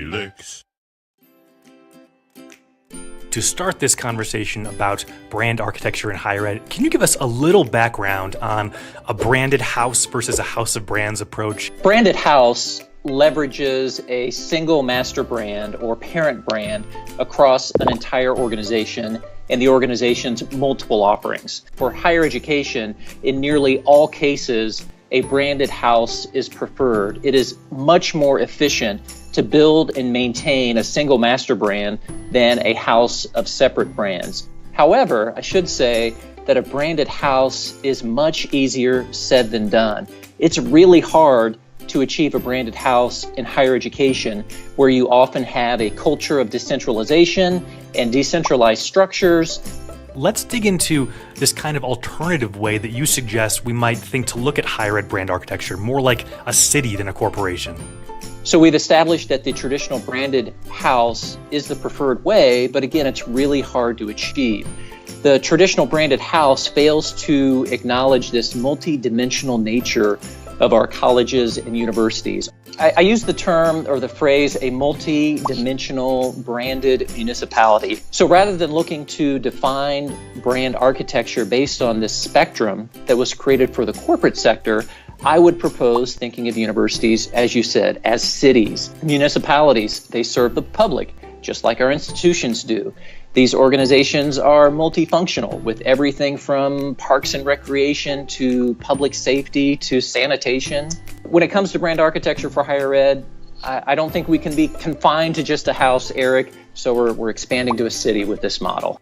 Felix. To start this conversation about brand architecture in higher ed, can you give us a little background on a branded house versus a house of brands approach? Branded house leverages a single master brand or parent brand across an entire organization and the organization's multiple offerings. For higher education, in nearly all cases, a branded house is preferred. It is much more efficient to build and maintain a single master brand than a house of separate brands. However, I should say that a branded house is much easier said than done. It's really hard to achieve a branded house in higher education, where you often have a culture of decentralization and decentralized structures. Let's dig into this kind of alternative way that you suggest we might think to look at higher ed brand architecture, more like a city than a corporation. So we've established that the traditional branded house is the preferred way, but again, it's really hard to achieve. The traditional branded house fails to acknowledge this multidimensional nature of our colleges and universities. I use the term or the phrase a multi-dimensional branded municipality. So rather than looking to define brand architecture based on this spectrum that was created for the corporate sector, I would propose thinking of universities, as you said, as cities. Municipalities, they serve the public, just like our institutions do. These organizations are multifunctional with everything from parks and recreation to public safety to sanitation. When it comes to brand architecture for higher ed, I don't think we can be confined to just a house, Eric, so we're expanding to a city with this model.